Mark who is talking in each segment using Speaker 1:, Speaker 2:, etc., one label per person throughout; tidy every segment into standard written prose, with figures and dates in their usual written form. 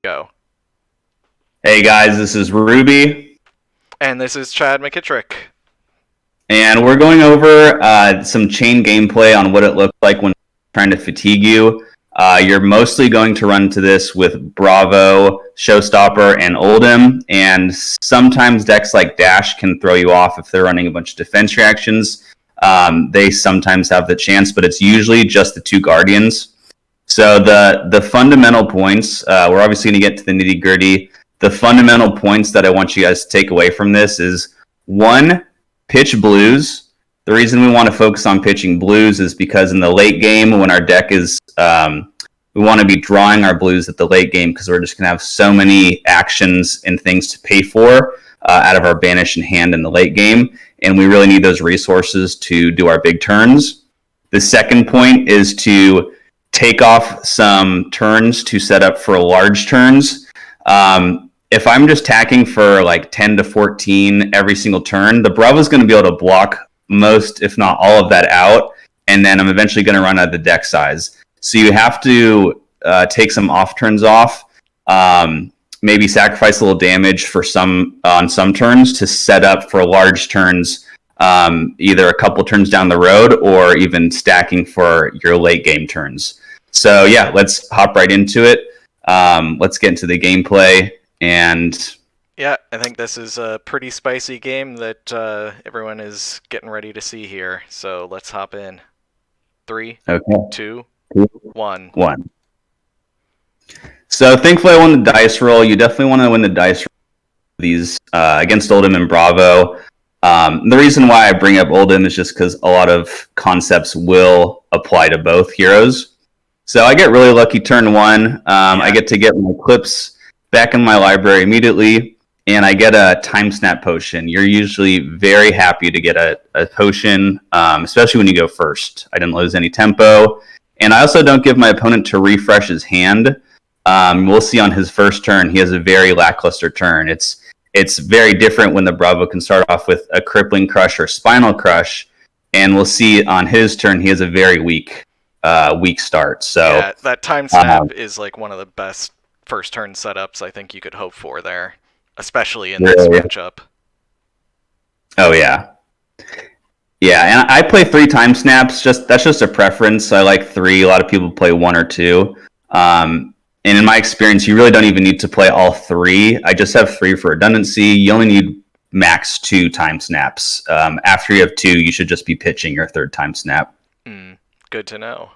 Speaker 1: go.
Speaker 2: Hey guys, this is Ruby,
Speaker 1: And this is Chad McKittrick.
Speaker 2: and we're going over some Chane gameplay on what it looks like when trying to fatigue you. You're mostly going to run into this with Bravo, Showstopper, and Oldhim, and sometimes decks like Dash can throw you off if they're running a bunch of defense reactions. They sometimes have the chance, but it's usually just the two Guardians. So the fundamental points, we're obviously going to get to the nitty-gritty. The fundamental points that I want you guys to take away from this is, one, pitch blues. The reason we want to focus on pitching blues is because in the late game, when our deck is, we want to be drawing our blues at the late game because we're just going to have so many actions and things to pay for out of our banish in hand in the late game, and we really need those resources to do our big turns. The second point is to take off some turns to set up for large turns. If I'm just tacking for like 10 to 14 every single turn, the Bravo is going to be able to block most, if not all of that out, and then I'm eventually going to run out of the deck size. So you have to take some off turns off, maybe sacrifice a little damage for on some turns to set up for large turns, either a couple turns down the road or even stacking for your late game turns. So yeah, let's hop right into it. Let's get into the gameplay. And
Speaker 1: yeah, I think this is a pretty spicy game that everyone is getting ready to see here. So let's hop in. 3,
Speaker 2: okay.
Speaker 1: 2, 1.
Speaker 2: So thankfully I won the dice roll. You definitely want to win the dice roll these against Oldhim and Bravo. The reason why I bring up Oldhim is just because a lot of concepts will apply to both heroes. So I get really lucky turn one. I get to get my clips back in my library immediately, and I get a time snap potion. You're usually very happy to get a potion, especially when you go first. I didn't lose any tempo, and I also don't give my opponent to refresh his hand. We'll see on his first turn, he has a very lackluster turn. It's very different when the Bravo can start off with a crippling crush or spinal crush, and we'll see on his turn he has a very weak start. So
Speaker 1: yeah, that time snap is like one of the best first turn setups I think you could hope for there, especially in this matchup.
Speaker 2: Oh yeah. Yeah, and I play 3 time snaps. That's just a preference. I like 3. A lot of people play 1 or 2. And in my experience, you really don't even need to play all 3. I just have 3 for redundancy. You only need max 2 time snaps. After you have 2, you should just be pitching your 3rd time snap.
Speaker 1: Good to know.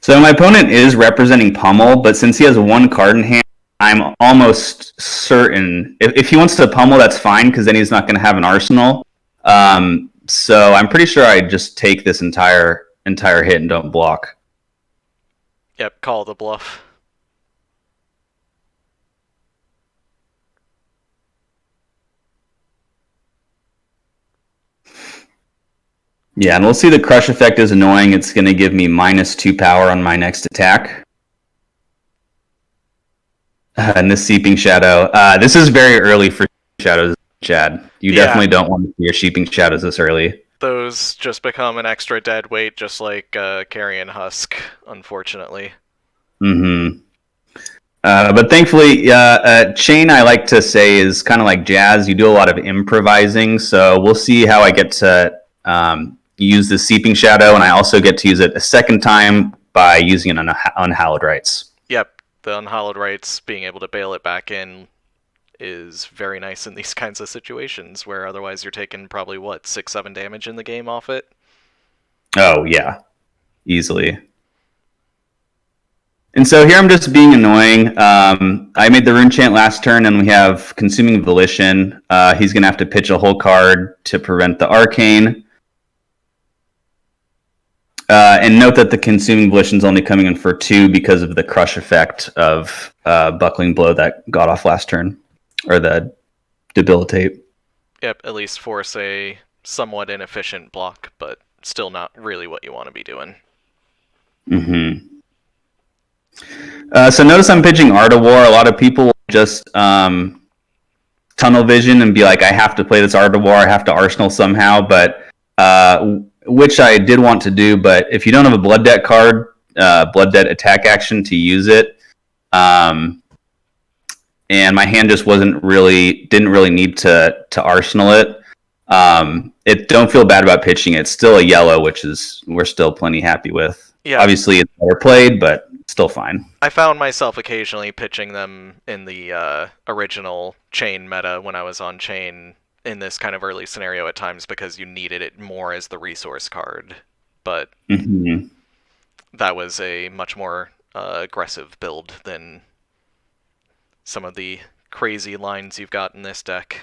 Speaker 2: So my opponent is representing Pummel, but since he has 1 card in hand, I'm almost certain if he wants to pummel, that's fine because then he's not going to have an arsenal. So I'm pretty sure I just take this entire hit and don't block.
Speaker 1: Yep, call the bluff.
Speaker 2: Yeah, and we'll see the crush effect is annoying. It's going to give me -2 power on my next attack. And this Seeping Shadow. This is very early for shadows, Chad. You definitely don't want to see your Seeping Shadows this early.
Speaker 1: Those just become an extra dead weight, just like Carrion Husk, unfortunately.
Speaker 2: But thankfully, Chane, I like to say, is kind of like jazz. You do a lot of improvising, so we'll see how I get to use the Seeping Shadow, and I also get to use it a second time by using an Unhallowed Rites.
Speaker 1: Yep, the Unhallowed Rites, being able to bail it back in is very nice in these kinds of situations, where otherwise you're taking probably, 6-7 damage in the game off it?
Speaker 2: Oh, yeah. Easily. And so here I'm just being annoying. I made the Rune Chant last turn, and we have Consuming Volition. He's going to have to pitch a whole card to prevent the Arcane. And note that the Consuming Volition is only coming in for 2 because of the crush effect of Buckling Blow that got off last turn, or the Debilitate.
Speaker 1: Yep, at least force a somewhat inefficient block, but still not really what you want to be doing.
Speaker 2: So notice I'm pitching Art of War. A lot of people will just tunnel vision and be like, I have to play this Art of War, I have to Arsenal somehow, but which I did want to do, but if you don't have a Blood Debt card, Blood Debt attack action to use it. And my hand just didn't really need to arsenal it. It don't feel bad about pitching it. It's still a yellow, which we're still plenty happy with.
Speaker 1: Yeah.
Speaker 2: Obviously, it's better played, but still fine.
Speaker 1: I found myself occasionally pitching them in the original Chane meta when I was on Chane in this kind of early scenario at times because you needed it more as the resource card. But that was a much more aggressive build than some of the crazy lines you've got in this deck.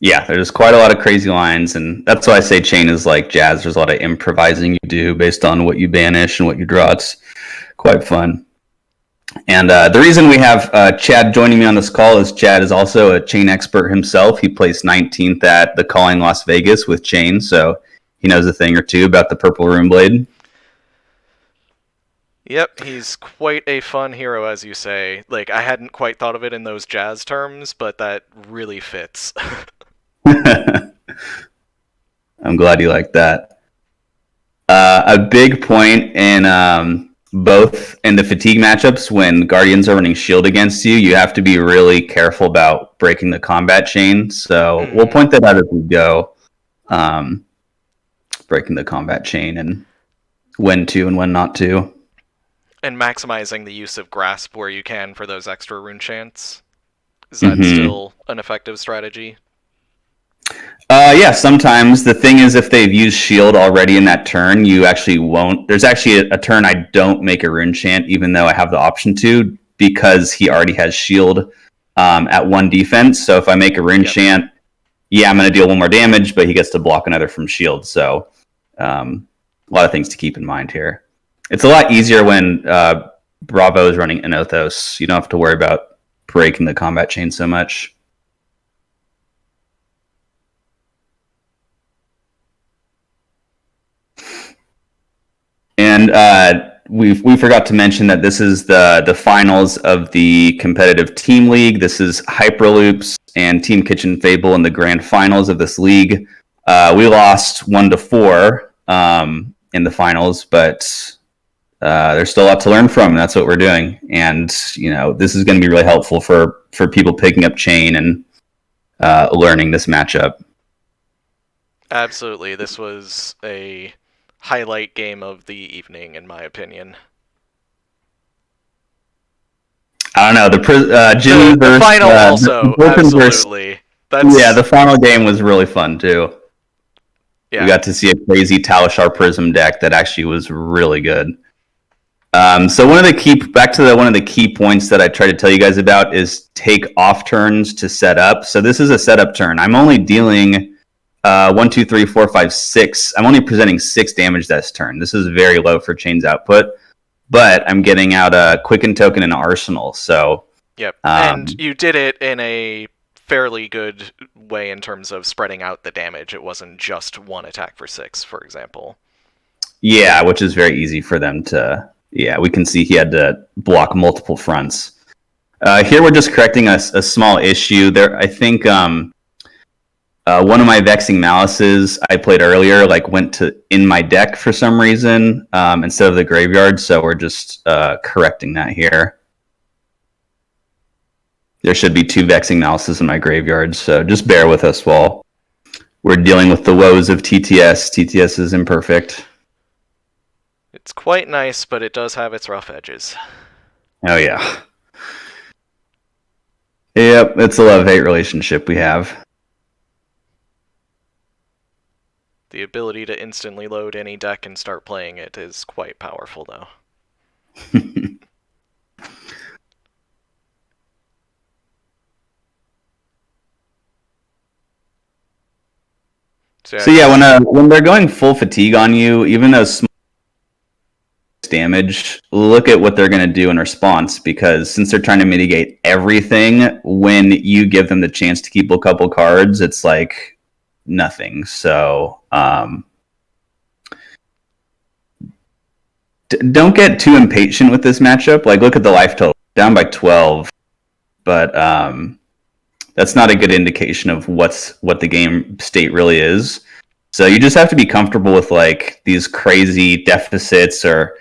Speaker 2: Yeah, there's quite a lot of crazy lines, and that's why I say Chane is like Jazz. There's a lot of improvising you do based on what you banish and what you draw. It's quite fun. And the reason we have Chad joining me on this call is Chad is also a Chane expert himself. He placed 19th at the Calling Las Vegas with Chane, so he knows a thing or two about the Purple Runeblade.
Speaker 1: Yep, he's quite a fun hero, as you say. Like, I hadn't quite thought of it in those Jazz terms, but that really fits.
Speaker 2: I'm glad you like that. A big point in both in the fatigue matchups when Guardians are running shield against you, you have to be really careful about breaking the combat chain. So we'll point that out as we go. Breaking the combat chain and when to and when not to.
Speaker 1: And maximizing the use of Grasp where you can for those extra rune chants. Is that still an effective strategy?
Speaker 2: Yeah, sometimes. The thing is, if they've used shield already in that turn, you actually won't. There's actually a turn I don't make a rune chant, even though I have the option to, because he already has shield at 1 defense. So if I make a rune chant, yeah, I'm going to deal 1 more damage, but he gets to block another from shield. So a lot of things to keep in mind here. It's a lot easier when Bravo is running Enothos. You don't have to worry about breaking the combat chain so much. And we forgot to mention that this is the finals of the competitive team league. This is Hyperloops and Team Kitchen Fable in the grand finals of this league. We lost 1-4 in the finals, but there's still a lot to learn from, and that's what we're doing. And this is going to be really helpful for people picking up Chane and learning this matchup.
Speaker 1: Absolutely, this was a highlight game of the evening, in my opinion.
Speaker 2: I don't know, the
Speaker 1: final also, absolutely.
Speaker 2: The final game was really fun too.
Speaker 1: Yeah.
Speaker 2: We got to see a crazy Talishar Prism deck that actually was really good. So one of the key points that I tried to tell you guys about is take off turns to set up. So this is a setup turn. I'm only dealing 1, 2, 3, 4, 5, 6. I'm only presenting 6 damage this turn. This is very low for Chane's output, but I'm getting out a Quicken Token and Arsenal. So
Speaker 1: yep, and you did it in a fairly good way in terms of spreading out the damage. It wasn't just 1 attack for 6, for example.
Speaker 2: Yeah, which is very easy for them to. Yeah, we can see he had to block multiple fronts. Here we're just correcting a small issue. There, I think one of my Vexing Malices I played earlier went to in my deck for some reason instead of the graveyard, so we're just correcting that here. There should be 2 Vexing Malices in my graveyard, so just bear with us while we're dealing with the woes of TTS. TTS is imperfect.
Speaker 1: It's quite nice, but it does have its rough edges.
Speaker 2: Oh, yeah. Yep, it's a love-hate relationship we have.
Speaker 1: The ability to instantly load any deck and start playing it is quite powerful, though.
Speaker 2: So yeah, when they're going full fatigue on you, even though small damage, look at what they're going to do in response, because since they're trying to mitigate everything, when you give them the chance to keep a couple cards, it's like nothing. So don't get too impatient with this matchup. Look at the life total, down by 12, but that's not a good indication of what the game state really is. So you just have to be comfortable with like these crazy deficits, or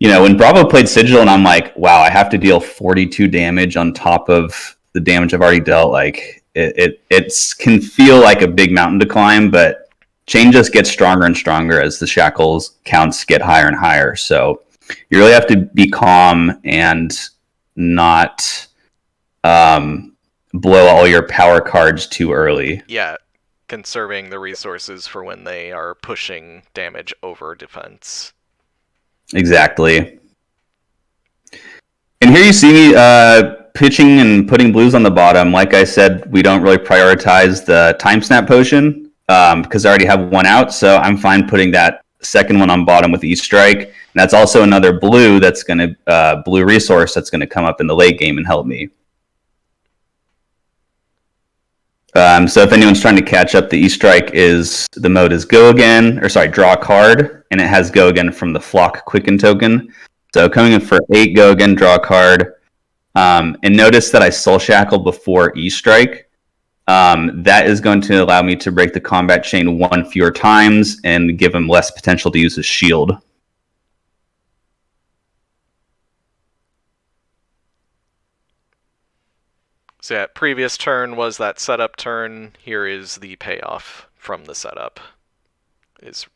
Speaker 2: when Bravo played Sigil and I'm like, wow, I have to deal 42 damage on top of the damage I've already dealt. Like it can feel like a big mountain to climb, but Chane just gets stronger and stronger as the shackles counts get higher and higher. So you really have to be calm and not blow all your power cards too early.
Speaker 1: Yeah, conserving the resources for when they are pushing damage over defense.
Speaker 2: Exactly. And here you see me pitching and putting blues on the bottom. Like I said, we don't really prioritize the time snap potion because I already have one out. So I'm fine putting that second one on bottom with E-Strike. And that's also another blue that's going to blue resource that's going to come up in the late game and help me. So if anyone's trying to catch up, the E-Strike is the mode is go again, or sorry, draw a card, and it has go again from the flock quicken token. So coming in for 8 go again, draw a card. And notice that I soul shackle before E-Strike. That is going to allow me to break the combat chain 1 fewer times and give him less potential to use his shield.
Speaker 1: So yeah, previous turn was that setup turn. Here is the payoff from the setup. Is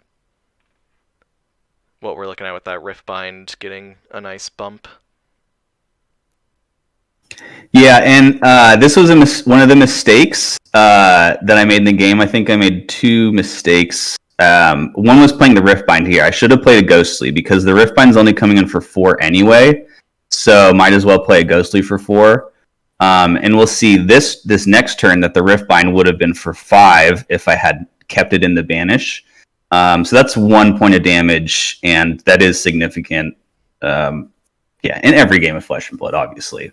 Speaker 1: what we're looking at with that Riftbind getting a nice bump.
Speaker 2: Yeah, and this was one of the mistakes that I made in the game. I think I made 2 mistakes. One was playing the Riftbind here. I should have played a Ghostly because the Riftbind's only coming in for 4 anyway, so might as well play a Ghostly for 4. And we'll see this next turn that the Riftbind would have been for 5 if I had kept it in the Banish. So that's 1 point of damage, and that is significant. Yeah, in every game of Flesh and Blood, obviously.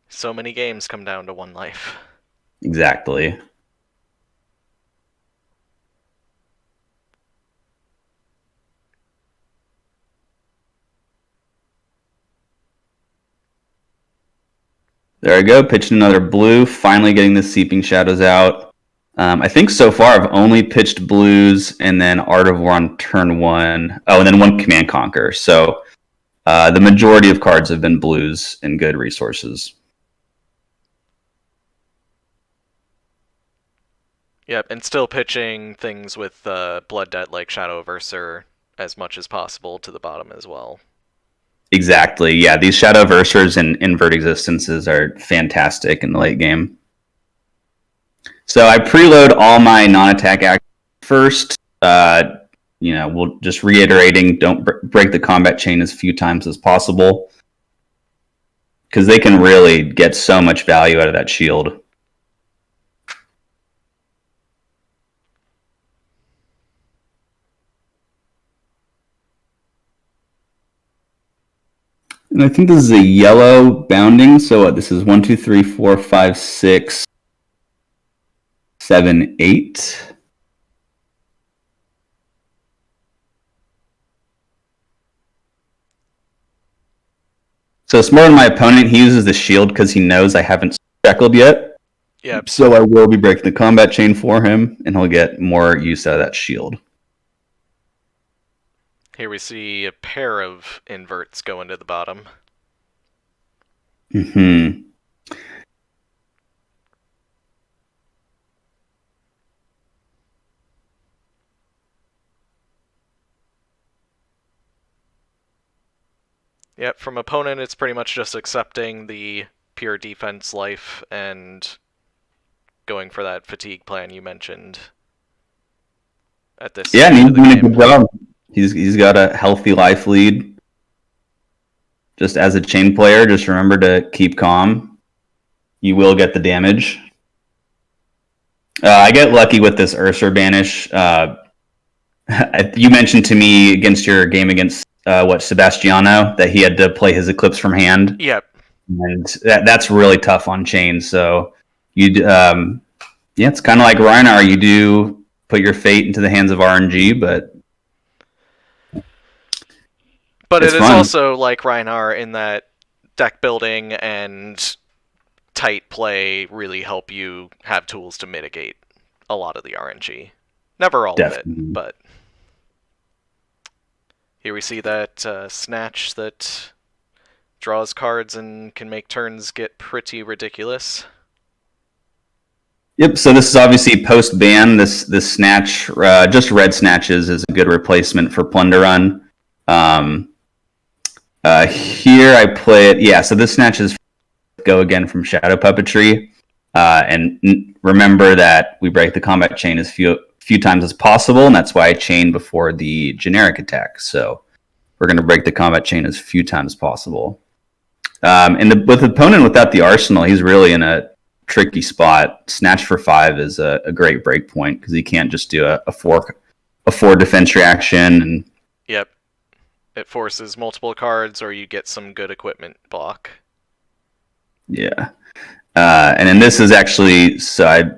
Speaker 1: So many games come down to 1 life.
Speaker 2: Exactly. There I go, pitching another blue, finally getting the Seeping Shadows out. I think so far I've only pitched blues and then Art of War on turn 1. Oh, and then 1 Command Conquer. So the majority of cards have been blues and good resources.
Speaker 1: Yep, and still pitching things with Blood Debt like Shadow of Ursur as much as possible to the bottom as well.
Speaker 2: Exactly. Yeah, these Shadow of Ursurs and Invert Existences are fantastic in the late game. So I preload all my non-attack actions first. We'll just reiterating, don't break the combat chain as few times as possible, because they can really get so much value out of that shield. And I think this is a yellow bounding. So this is 1, 2, 3, 4, 5, 6, 7, 8. So smart on my opponent, he uses the shield because he knows I haven't shackled yet.
Speaker 1: Yep.
Speaker 2: So I will be breaking the combat chain for him, and he'll get more use out of that shield.
Speaker 1: Here we see a pair of inverts go into the bottom.
Speaker 2: Mm-hmm.
Speaker 1: Yep, from opponent it's pretty much just accepting the pure defense life and going for that fatigue plan you mentioned at this
Speaker 2: Yeah, and he's
Speaker 1: doing
Speaker 2: doing a good job. He's got a healthy life lead. Just as a Chane player, just remember to keep calm. You will get the damage. I get lucky with this Ursur banish. You mentioned to me against your game against Sebastiano that he had to play his Eclipse from hand.
Speaker 1: Yep.
Speaker 2: And that's really tough on Chane. So it's kind of like Rhinar. You do put your fate into the hands of RNG, but
Speaker 1: it is
Speaker 2: fun.
Speaker 1: Also like Rhinar in that deck building and tight play really help you have tools to mitigate a lot of the RNG. Never all of it,
Speaker 2: Definitely.
Speaker 1: but here we see that snatch that draws cards and can make turns get pretty ridiculous.
Speaker 2: Yep. So this is obviously post ban. This snatch, just red snatches, is a good replacement for Plunder Run. Here I play it. Yeah. So this snatch is go again from Shadow Puppetry, and remember that we break the combat chain as few times as possible, and that's why I chain before the generic attack. So we're going to break the combat chain as few times as possible. And with the opponent without the arsenal, he's really in a tricky spot. Snatch for 5 is a great break point because he can't just do a four defense reaction. And
Speaker 1: Yep. It forces multiple cards, or you get some good equipment block.
Speaker 2: yeah, and then this is actually I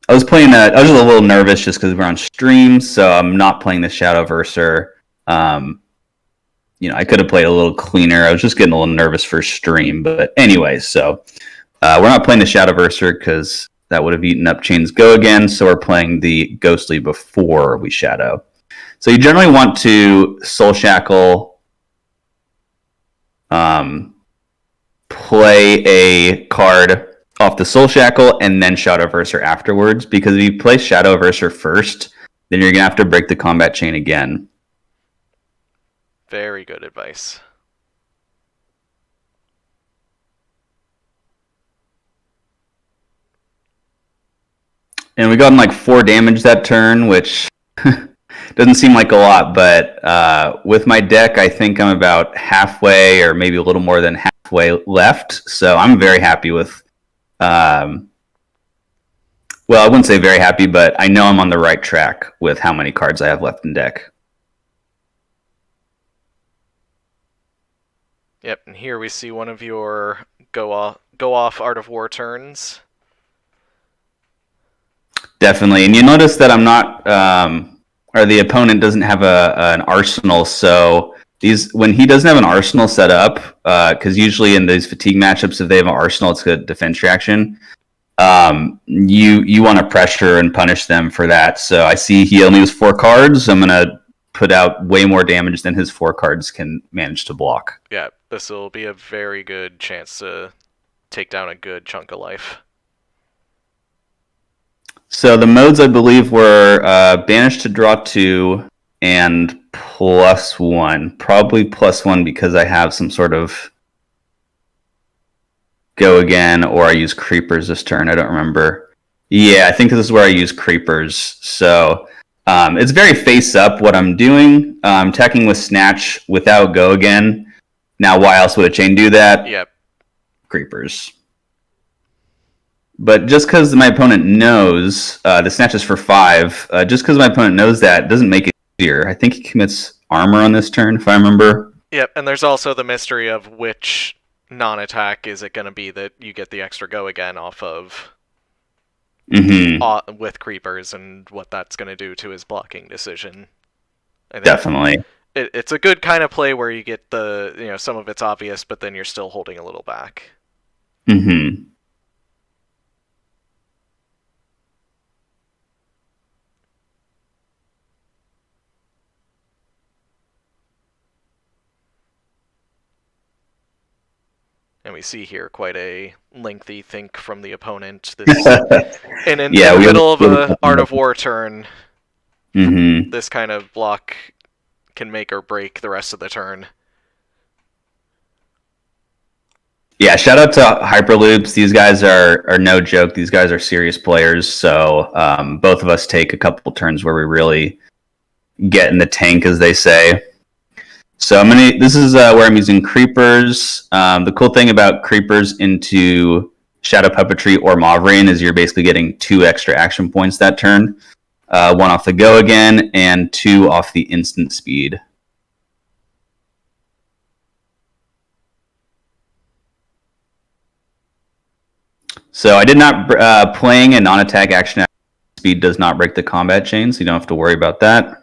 Speaker 2: was playing. I was just a little nervous just because we're on stream, so I'm not playing the Shadow of Ursur. I could have played a little cleaner. I was just getting a little nervous for stream, but anyway, so we're not playing the Shadow of Ursur because that would have eaten up Chane's Go again. So we're playing the Ghostly before we Shadow. So you generally want to Soul Shackle, play a card off the Soul Shackle, and then Shadow of Ursur afterwards. Because if you play Shadow of Ursur first, then you're gonna have to break the combat chain again.
Speaker 1: Very good advice.
Speaker 2: And we got like 4 damage that turn, which doesn't seem like a lot, but with my deck, I think I'm about halfway or maybe a little more than halfway left. So I'm very happy with. Well, I wouldn't say very happy, but I know I'm on the right track with how many cards I have left in deck.
Speaker 1: Yep, and here we see one of your go off Art of War turns.
Speaker 2: Definitely, and you notice that I'm not, or the opponent doesn't have an arsenal. So when he doesn't have an arsenal set up, because usually in these fatigue matchups, if they have an arsenal, it's a defense reaction. You want to pressure and punish them for that. So I see he only has 4 cards. I'm gonna put out way more damage than his 4 cards can manage to block.
Speaker 1: Yeah, this will be a very good chance to take down a good chunk of life.
Speaker 2: So the modes, I believe, were banished to draw 2 and +1. Probably +1 because I have some sort of go again, or I use creepers this turn. I don't remember. Yeah, I think this is where I use creepers. So it's very face up what I'm doing. Attacking with Snatch without go again. Now, why else would a chain do that?
Speaker 1: Yep.
Speaker 2: Creepers. But just because my opponent knows the Snatch is for 5, just because my opponent knows that doesn't make it easier. I think he commits armor on this turn, if I remember.
Speaker 1: Yep, and there's also the mystery of which non-attack is it going to be that you get the extra go again off of with creepers, and what that's going to do to his blocking decision.
Speaker 2: Definitely.
Speaker 1: It's a good kind of play where you get some of it's obvious, but then you're still holding a little back.
Speaker 2: Mm-hmm.
Speaker 1: And we see here quite a lengthy think from the opponent. This, and in the middle of a Art of War turn, this kind of block can make or break the rest of the turn.
Speaker 2: Yeah, shout out to Hyperloops. These guys are no joke. These guys are serious players. So both of us take a couple turns where we really get in the tank, as they say. So this is where I'm using creepers. The cool thing about creepers into Shadow Puppetry or Mauvrion is you're basically getting 2 extra action points that turn. 1 off the go again, and 2 off the instant speed. So I did not playing a non-attack action speed does not break the combat chain, so you don't have to worry about that.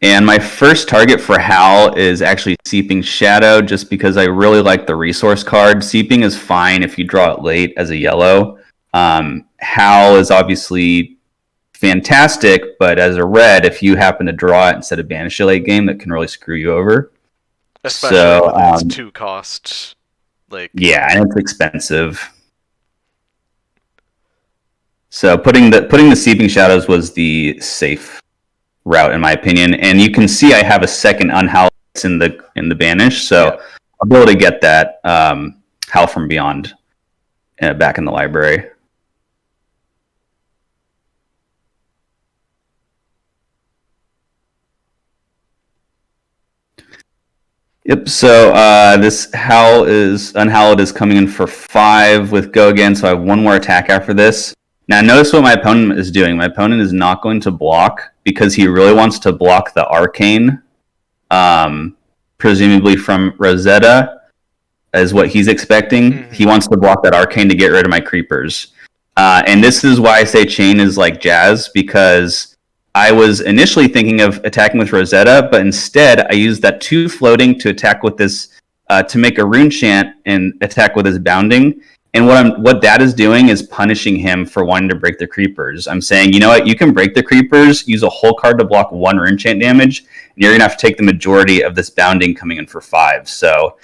Speaker 2: And my first target for Hal is actually Seeping Shadow, just because I really like the resource card. Seeping is fine if you draw it late as a yellow. Hal is obviously fantastic, but as a red, if you happen to draw it instead of banish it late game, that can really screw you over.
Speaker 1: Especially with its 2 cost.
Speaker 2: Yeah, and it's expensive. So putting the Seeping Shadows was the safe route in my opinion, and you can see I have a second unhowl in the banish, so I'll be able to get that Howl from Beyond back in the library. Yep, so this Unhallowed is coming in for 5 with Go Again, so I have one more attack after this. Now notice what my opponent is doing. My opponent is not going to block because he really wants to block the Arcane, presumably from Rosetta, is what he's expecting. Mm-hmm. He wants to block that Arcane to get rid of my creepers. And this is why I say Chane is like Jazz, because I was initially thinking of attacking with Rosetta, but instead I used that 2 floating to attack with this, to make a rune chant and attack with his bounding. And what that is doing is punishing him for wanting to break the creepers. I'm saying, you know what, you can break the creepers, use a whole card to block 1 rune chant damage, and you're going to have to take the majority of this bounding coming in for 5. So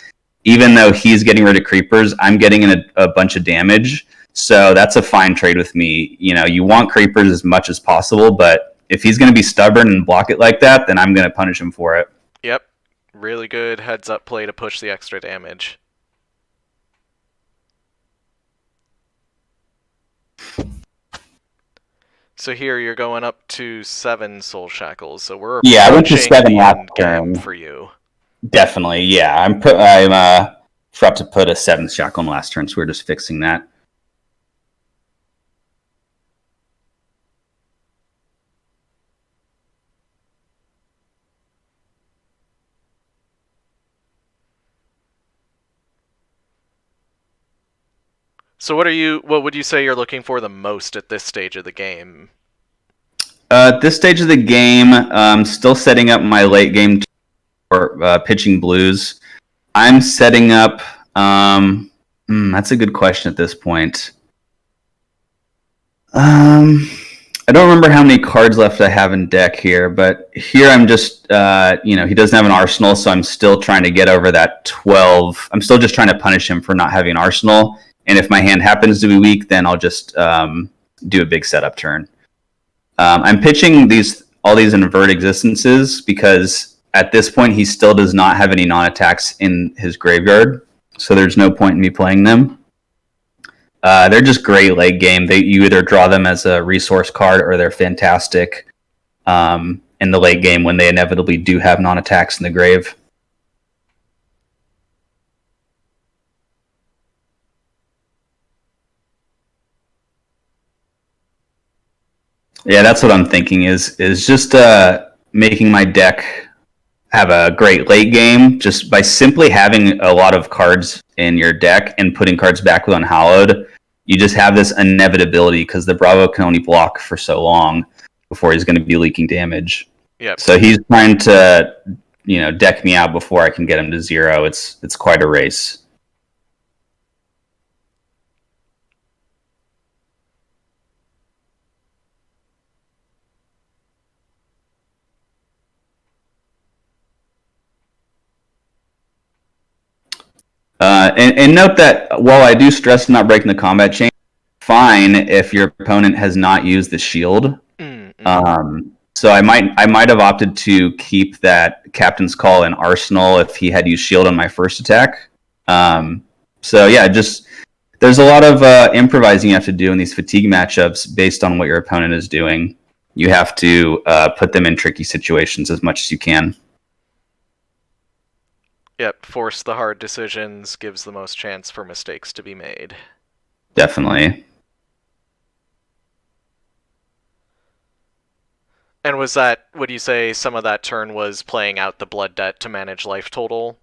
Speaker 2: even though he's getting rid of creepers, I'm getting in a bunch of damage. So that's a fine trade with me. You know, you want creepers as much as possible, but if he's going to be stubborn and block it like that, then I'm going to punish him for it.
Speaker 1: Yep. Really good heads-up play to push the extra damage. So here you're going up to 7 Soul Shackles, so we're
Speaker 2: I went to 7 last turn
Speaker 1: for you.
Speaker 2: Definitely, yeah. I'm forgot to put a 7th Shackle in last turn, so we're just fixing that.
Speaker 1: So what would you say you're looking for the most at this stage of the game?
Speaker 2: At this stage of the game, I'm still setting up my late game for pitching blues. I'm setting up... that's a good question at this point. I don't remember how many cards left I have in deck here, but here I'm just, he doesn't have an arsenal, so I'm still trying to get over that 12. I'm still just trying to punish him for not having an arsenal. And if my hand happens to be weak, then I'll just do a big setup turn. I'm pitching all these invert existences because at this point he still does not have any non-attacks in his graveyard, so there's no point in me playing them. They're just great late game. You either draw them as a resource card or they're fantastic in the late game when they inevitably do have non-attacks in the grave. Yeah, that's what I'm thinking is just making my deck have a great late game just by simply having a lot of cards in your deck and putting cards back with Unhallowed. You just have this inevitability because the Bravo can only block for so long before he's going to be leaking damage.
Speaker 1: Yep.
Speaker 2: So he's trying to, deck me out before I can get him to 0. It's quite a race. And note that while I do stress not breaking the combat chain, fine if your opponent has not used the shield. Mm-hmm. So I might have opted to keep that Captain's Call in Arsenal if he had used shield on my first attack. So yeah, just there's a lot of improvising you have to do in these fatigue matchups based on what your opponent is doing. You have to put them in tricky situations as much as you can.
Speaker 1: Yep, force the hard decisions, gives the most chance for mistakes to be made.
Speaker 2: Definitely.
Speaker 1: And would you say some of that turn was playing out the blood debt to manage life total?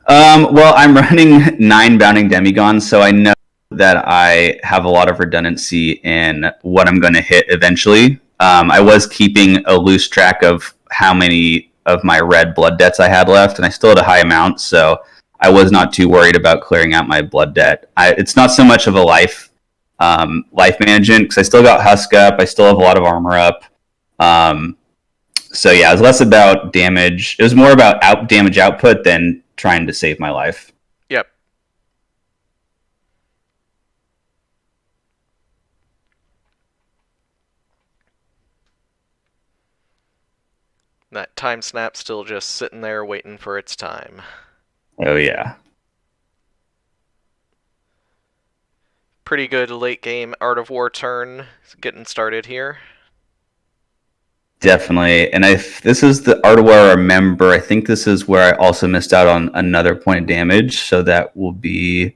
Speaker 2: Well, I'm running 9 Bounding Demigons, so I know that I have a lot of redundancy in what I'm going to hit eventually. I was keeping a loose track of how many of my red blood debts I had left, and I still had a high amount, so I was not too worried about clearing out my blood debt. It's not so much of a life management because I still got husk up, I still have a lot of armor up. So yeah, it was less about damage. It was more about damage output than trying to save my life.
Speaker 1: Yep. That time snap still just sitting there waiting for its time.
Speaker 2: Oh yeah.
Speaker 1: Pretty good late game Art of War turn getting started here.
Speaker 2: Definitely. And this is the Art of War I remember. I think this is where I also missed out on another point of damage. So that will be,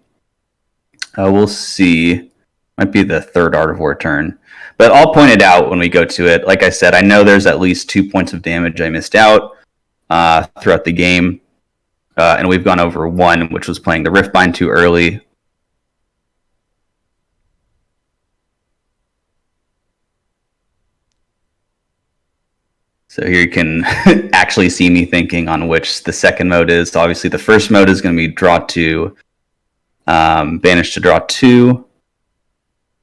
Speaker 2: we'll see. Might be the third Art of War turn. But I'll point it out when we go to it. Like I said, I know there's at least 2 points of damage I missed out throughout the game. And we've gone over one, which was playing the Riftbind too early. So here you can actually see me thinking on which the second mode is. So obviously the first mode is going to be draw 2, banish to draw 2.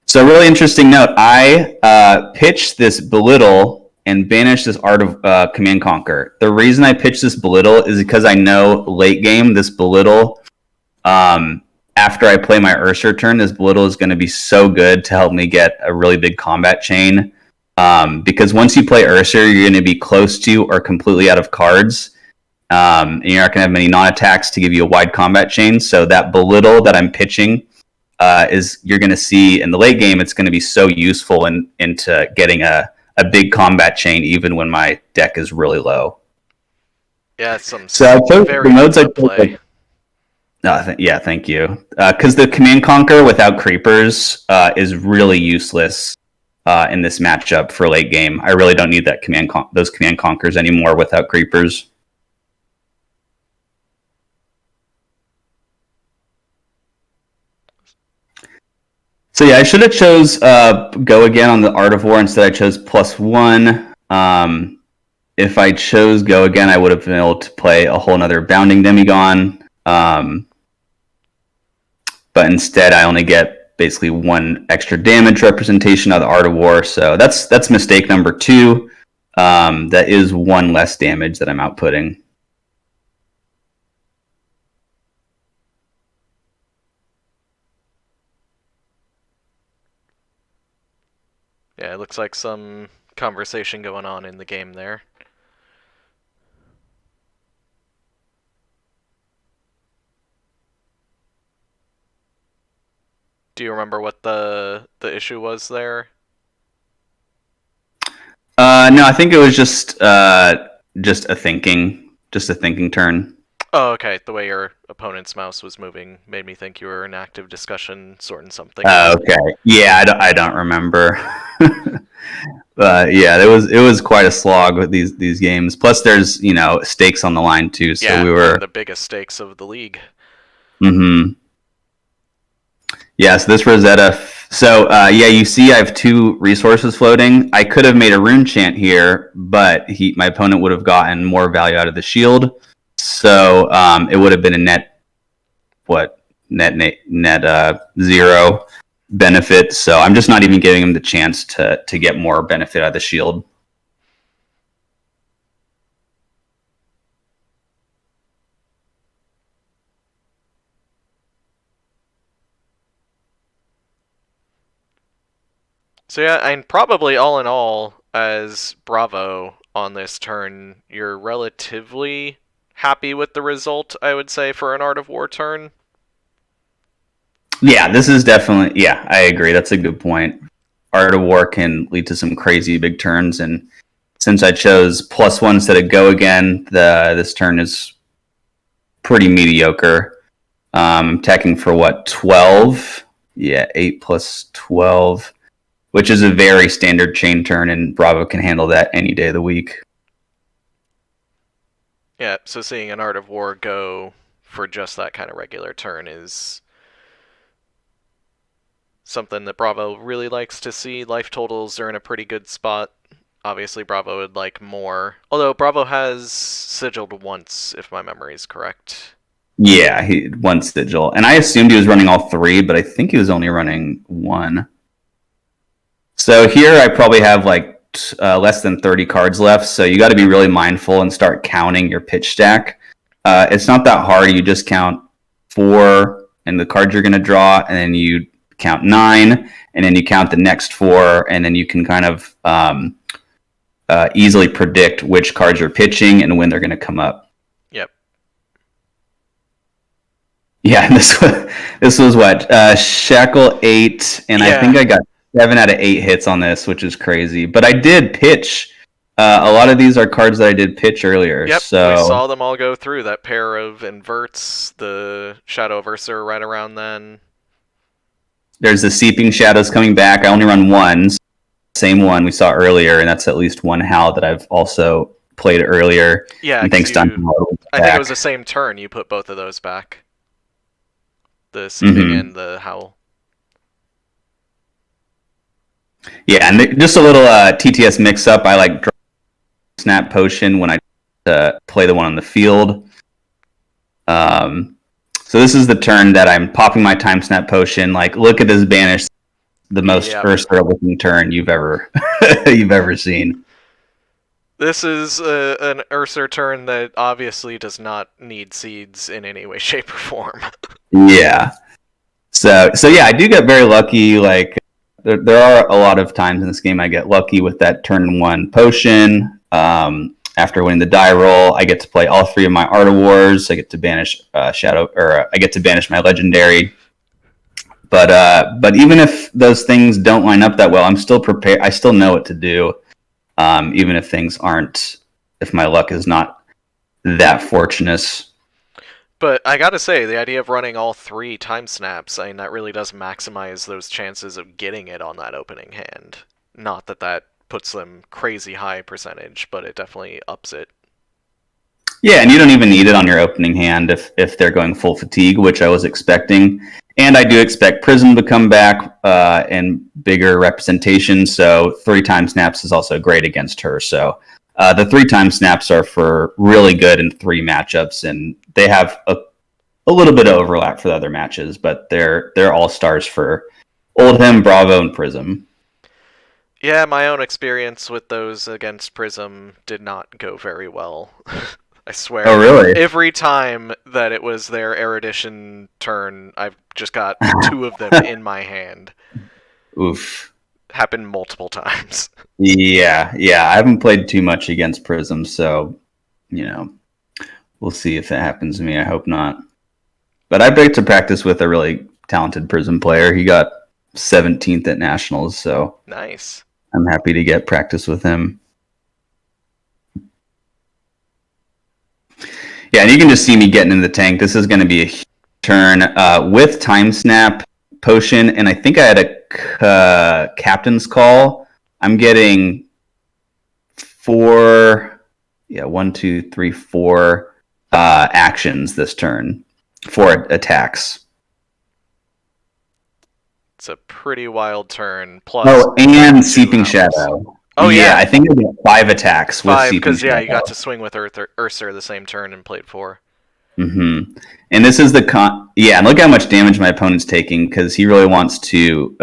Speaker 2: So really interesting note, I pitched this Belittle and banished this Art of Command Conquer. The reason I pitched this Belittle is because I know late game, this Belittle, after I play my Ursur turn, this Belittle is going to be so good to help me get a really big combat chain. Because once you play Ursur, you're going to be close to or completely out of cards. And you're not going to have many non-attacks to give you a wide combat chain. So that Belittle that I'm pitching is you're going to see in the late game, it's going to be so useful into getting a big combat chain, even when my deck is really low.
Speaker 1: Yeah, some
Speaker 2: very the modes I play. Yeah, thank you. Because the Command Conquer without creepers is really useless in this matchup for late game. I really don't need that those Command Conquers anymore without creepers. So yeah, I should have chose Go again on the Art of War. Instead, I chose +1. If I chose Go again, I would have been able to play a whole nother Bounding Demigon. But instead, I only get basically 1 extra damage representation of the Art of War. So that's mistake number 2. That is 1 less damage that I'm outputting.
Speaker 1: Yeah, it looks like some conversation going on in the game there. Do you remember what the issue was there?
Speaker 2: No, I think it was just a thinking turn.
Speaker 1: Oh, okay. The way your opponent's mouse was moving made me think you were in active discussion sorting something
Speaker 2: out. Okay. Yeah, I don't remember. But yeah, it was quite a slog with these games. Plus, there's stakes on the line too. So
Speaker 1: yeah,
Speaker 2: we were
Speaker 1: the biggest stakes of the league.
Speaker 2: Mm-hmm. Yeah. So this Rosetta. So yeah, you see, I have 2 resources floating. I could have made a rune chant here, but my opponent would have gotten more value out of the shield. So it would have been a net 0 benefit. So I'm just not even giving him the chance to get more benefit out of the shield.
Speaker 1: So yeah, and probably all in all, as Bravo on this turn, you're relatively happy with the result, I would say, for an Art of War turn.
Speaker 2: Yeah, this is definitely, yeah, I agree. That's a good point. Art of War can lead to some crazy big turns, and since I chose +1 instead of Go again, this turn is pretty mediocre. Attacking for 12? Yeah, 8 plus 12, which is a very standard chain turn, and Bravo can handle that any day of the week.
Speaker 1: Yeah, so seeing an Art of War go for just that kind of regular turn is something that Bravo really likes to see. Life totals are in a pretty good spot Obviously, Bravo would like more. Although Bravo has sigiled once, if my memory is correct.
Speaker 2: Yeah, he one sigil, and I assumed he was running all three, but I think he was only running one. So here I probably have like less than 30 cards left, so you got to be really mindful and start counting your pitch stack. It's not that hard. You just count 4 and the cards you're going to draw, and then you count 9, and then you count the next 4, and then you can kind of easily predict which cards you're pitching and when they're going to come up.
Speaker 1: Yep.
Speaker 2: Yeah, this was what Shackle 8, and I think I got 7 out of 8 hits on this, which is crazy. But I did pitch. A lot of these are cards that I did pitch earlier.
Speaker 1: Yep,
Speaker 2: so
Speaker 1: we saw them all go through. That pair of inverts, the Shadow of Ursur right around then.
Speaker 2: There's the Seeping Shadows coming back. I only run one. Same one we saw earlier, and that's at least one Howl that I've also played earlier.
Speaker 1: Yeah,
Speaker 2: and thanks to
Speaker 1: I think it was the same turn you put both of those back. The Seeping and the Howl.
Speaker 2: Yeah, and just a little TTS mix-up. I like Snap Potion when I play the one on the field. So this is the turn that I'm popping my Time Snap Potion. Like, look at this banish, the most Ursur-looking turn you've ever seen.
Speaker 1: This is an Ursur turn that obviously does not need seeds in any way, shape, or form.
Speaker 2: Yeah. So yeah, I do get very lucky. Like, there are a lot of times in this game I get lucky with that turn 1 potion. After winning the die roll, I get to play all 3 of my Art of Wars. I get to banish I get to banish my legendary. But even if those things don't line up that well, I'm still prepared. I still know what to do, even if things aren't. If my luck is not that fortunate.
Speaker 1: But I gotta say, the idea of running all 3 time snaps, I mean, that really does maximize those chances of getting it on that opening hand. Not that puts them crazy high percentage, but it definitely ups it.
Speaker 2: Yeah, and you don't even need it on your opening hand if they're going full fatigue, which I was expecting. And I do expect Prism to come back in bigger representation, so 3 time snaps is also great against her. So the 3 time snaps are for really good in 3 matchups, and they have a little bit of overlap for the other matches, but they're all stars for Oldhim, Bravo, and Prism.
Speaker 1: Yeah, my own experience with those against Prism did not go very well. I swear.
Speaker 2: Oh, really?
Speaker 1: Every time that it was their Erudition turn, I've just got 2 of them in my hand.
Speaker 2: Oof.
Speaker 1: Happened multiple times.
Speaker 2: Yeah. I haven't played too much against Prism, so, we'll see if it happens to me. I hope not. But I break to practice with a really talented Prism player. He got 17th at Nationals, so
Speaker 1: nice.
Speaker 2: I'm happy to get practice with him. Yeah, and you can just see me getting in the tank. This is going to be a huge turn with Time Snap Potion, and I think I had a Captain's Call. I'm getting 4 actions this turn. 4 attacks.
Speaker 1: It's a pretty wild turn. Plus,
Speaker 2: and Seeping Shadow.
Speaker 1: Oh yeah,
Speaker 2: I think I get 5 attacks with Seeping Shadow.
Speaker 1: You got to swing with Ursur the same turn and played 4.
Speaker 2: Mm-hmm. And this is and look how much damage my opponent's taking, because he really wants to.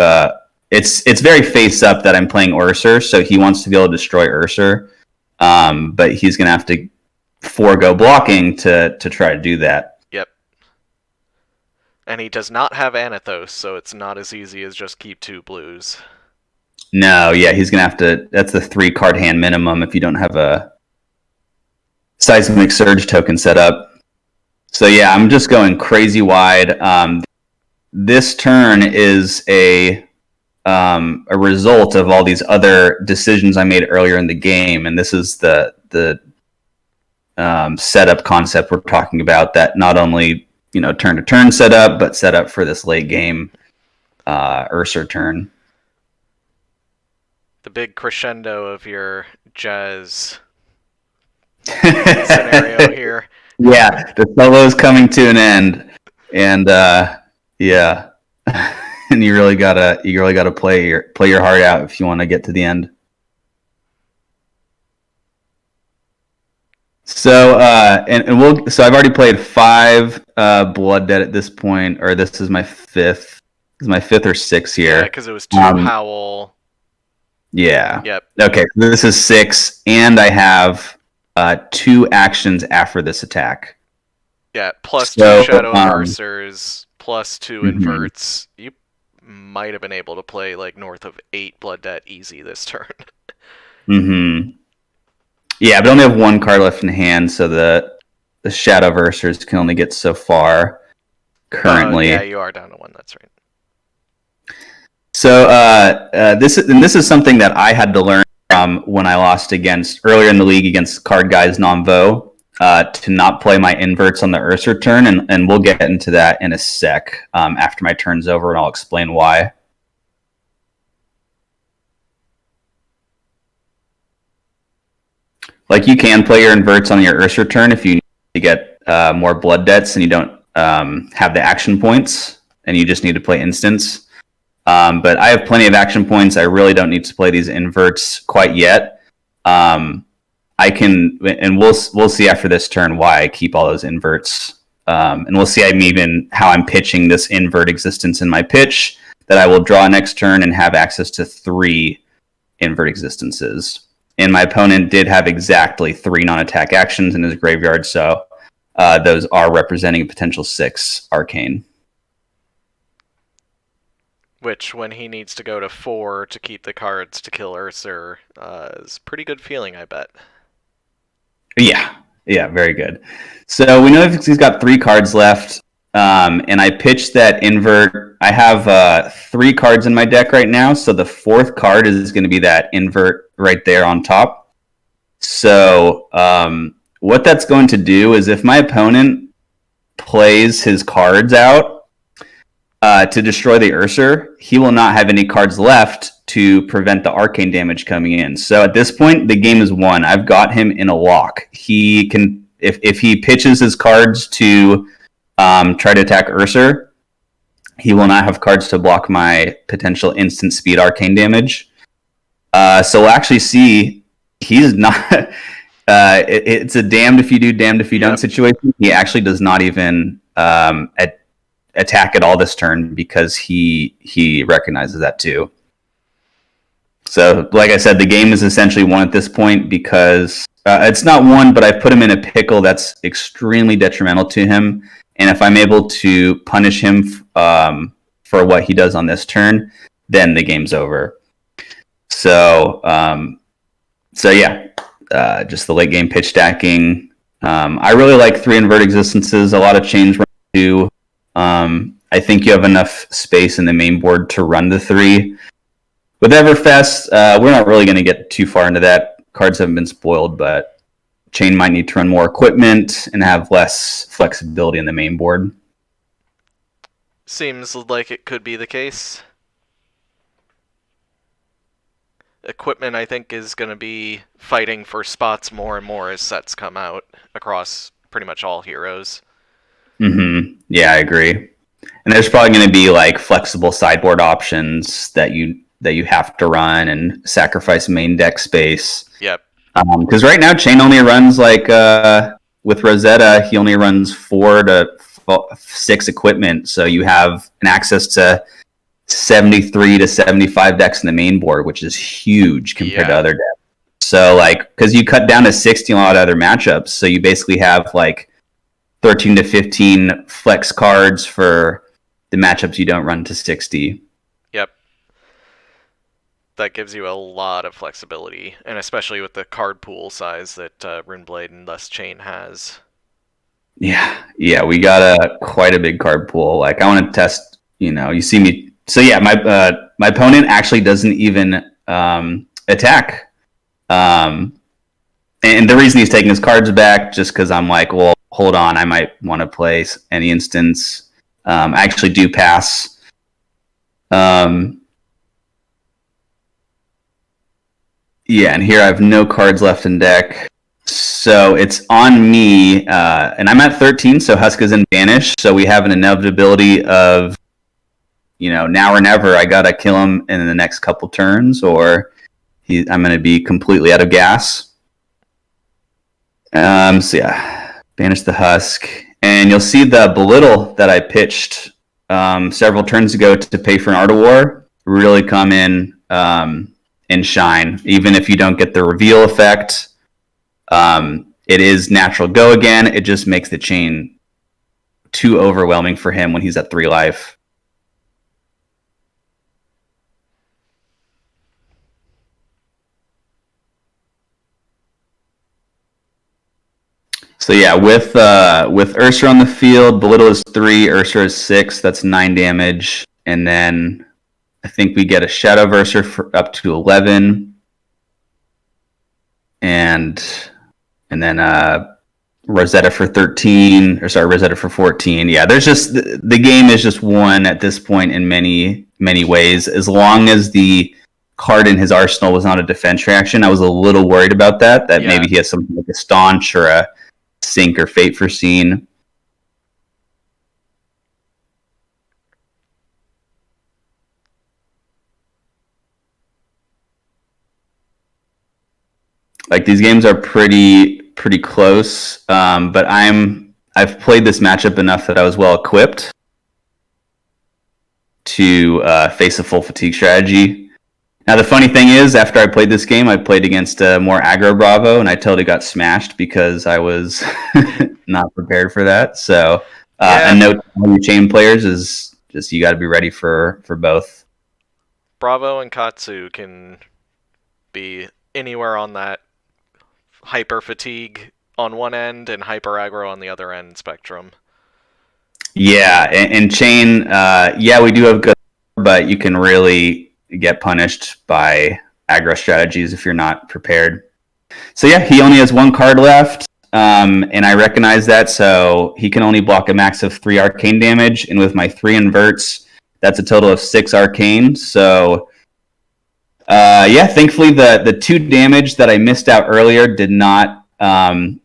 Speaker 2: It's very face up that I'm playing Ursur, so he wants to be able to destroy Ursur, but he's gonna have to forego blocking to try to do that.
Speaker 1: Yep. And he does not have Anathos, so it's not as easy as just keep 2 blues.
Speaker 2: No, yeah, he's gonna have to. That's the 3 card hand minimum if you don't have a Seismic Surge token set up. So yeah, I'm just going crazy wide. This turn is a result of all these other decisions I made earlier in the game, and this is the setup concept we're talking about. That not only turn to turn setup, but set up for this late game Ursur turn.
Speaker 1: The big crescendo of your Jazz scenario here.
Speaker 2: Yeah, the solo is coming to an end, and yeah, and you really gotta play your heart out if you want to get to the end. So so I've already played 5 Blood Dead at this point, or this is my fifth. This is my 5th or 6th
Speaker 1: Yeah,
Speaker 2: here.
Speaker 1: because it was 2 Howl.
Speaker 2: Yeah.
Speaker 1: Yep.
Speaker 2: Okay, this is 6, and I have 2 actions after this attack.
Speaker 1: Yeah, plus 2
Speaker 2: So
Speaker 1: Shadow of Ursurs, plus 2
Speaker 2: mhm,
Speaker 1: inverts. You might have been able to play like north of 8 Blood Debt easy this turn.
Speaker 2: mhm. Yeah, but I only have 1 card left in hand, so the Shadow Versers can only get so far
Speaker 1: Yeah,
Speaker 2: currently.
Speaker 1: you are down to 1. That's right.
Speaker 2: So this is something that I had to learn from when I lost against earlier in the league against Card Guys Nonvo, to not play my inverts on the Ursur turn, and we'll get into that in a sec after my turn's over, and I'll explain why. Like, you can play your inverts on your Ursur turn if you need to get more blood debts and you don't have the action points, and you just need to play instants. But I have plenty of action points. I really don't need to play these inverts quite yet. I can, and we'll see after this turn why I keep all those inverts. And we'll see how I'm pitching this invert existence in my pitch, that I will draw next turn and have access to 3 invert existences. And my opponent did have exactly 3 non-attack actions in his graveyard, so those are representing a potential 6 arcane.
Speaker 1: Which, when he needs to go to 4 to keep the cards to kill Ursur, is a pretty good feeling, I bet.
Speaker 2: Yeah, very good. So we know if he's got 3 cards left, and I pitched that invert. I have 3 cards in my deck right now, so the 4th card is going to be that invert right there on top. So what that's going to do is, if my opponent plays his cards out to destroy the Ursur, he will not have any cards left to prevent the arcane damage coming in. So at this point, the game is won. I've got him in a lock. He can, if he pitches his cards to try to attack Ursur, he will not have cards to block my potential instant speed arcane damage. So we'll actually see he's not. It's a damned if you do, damned if you don't situation. He actually does not even attack at all this turn, because he recognizes that too. So, like I said, the game is essentially won at this point, because it's not won, but I've put him in a pickle that's extremely detrimental to him. And if I'm able to punish him for what he does on this turn, then the game's over. So yeah, just the late game pitch stacking. I really like 3 invert existences. A lot of chains run 2. I think you have enough space in the main board to run the 3. With Everfest, we're not really going to get too far into that. Cards haven't been spoiled, but Chane might need to run more equipment and have less flexibility in the main board.
Speaker 1: Seems like it could be the case. Equipment, I think, is going to be fighting for spots more and more as sets come out across pretty much all heroes.
Speaker 2: Mm-hmm. Yeah, I agree. And there's probably going to be like flexible sideboard options that you have to run and sacrifice main deck space.
Speaker 1: Yep.
Speaker 2: Because right now Chane only runs with Rosetta, he only runs 4 to 6 equipment, so you have an access to 73 to 75 decks in the main board, which is huge compared to other decks. So because you cut down to 60 in a lot of other matchups, so you basically have 13 to 15 flex cards for the matchups you don't run to 60.
Speaker 1: Yep. That gives you a lot of flexibility, and especially with the card pool size that Runeblade and thus Chane has.
Speaker 2: Yeah, we got quite a big card pool. I want to test. You see me. So yeah, my opponent actually doesn't even attack. And the reason he's taking his cards back, just because I'm like, well, hold on, I might want to play any instance. I actually do pass. Yeah, and here I have no cards left in deck. So it's on me, and I'm at 13, so Husk is in Banish, so we have an inevitability of, now or never, I gotta kill him in the next couple turns, or I'm going to be completely out of gas. So yeah, banish the husk, and you'll see the belittle that I pitched several turns ago to pay for an Art of War really come in and shine. Even if you don't get the reveal effect, it is natural go again. It just makes the chain too overwhelming for him when he's at 3 life. So yeah, with Ursur on the field, belittle is 3, Ursur is 6. That's 9 damage, and then I think we get a Shadow of Ursur for up to 11, and then Rosetta for 13, or sorry, Rosetta for 14. Yeah, there's just the game is just won at this point in many ways. As long as the card in his arsenal was not a defense reaction, I was a little worried about that. That maybe he has something like a Staunch or a Sink or Fate Foreseen. Like these games are pretty close, but I've played this matchup enough that I was well equipped to face a full fatigue strategy. Now the funny thing is, after I played this game, I played against more aggro Bravo, and I totally got smashed because I was not prepared for that. So a note to all you Chane players is just you got to be ready for both.
Speaker 1: Bravo and Katsu can be anywhere on that hyper fatigue on one end and hyper aggro on the other end spectrum.
Speaker 2: Yeah, and Chane, yeah, we do have good, but you can really get punished by aggro strategies if you're not prepared. So yeah, he only has 1 card left, and I recognize that, so he can only block a max of 3 arcane damage, and with my 3 inverts, that's a total of 6 arcane. So yeah, thankfully the 2 damage that I missed out earlier did not come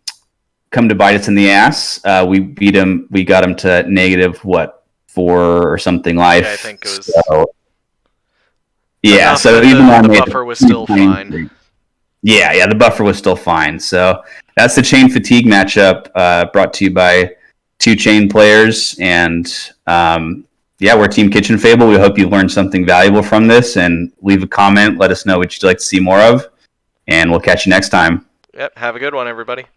Speaker 2: to bite us in the ass. We beat him. We got him to negative 4 or something life.
Speaker 1: Yeah, I think it was.
Speaker 2: So, yeah, so even
Speaker 1: the buffer was still fine.
Speaker 2: Yeah, the buffer was still fine. So that's the Chane fatigue matchup brought to you by 2 Chane players, and yeah, we're Team Kitchen Fable. We hope you learned something valuable from this, and leave a comment. Let us know what you'd like to see more of, and we'll catch you next time.
Speaker 1: Yep, have a good one, everybody.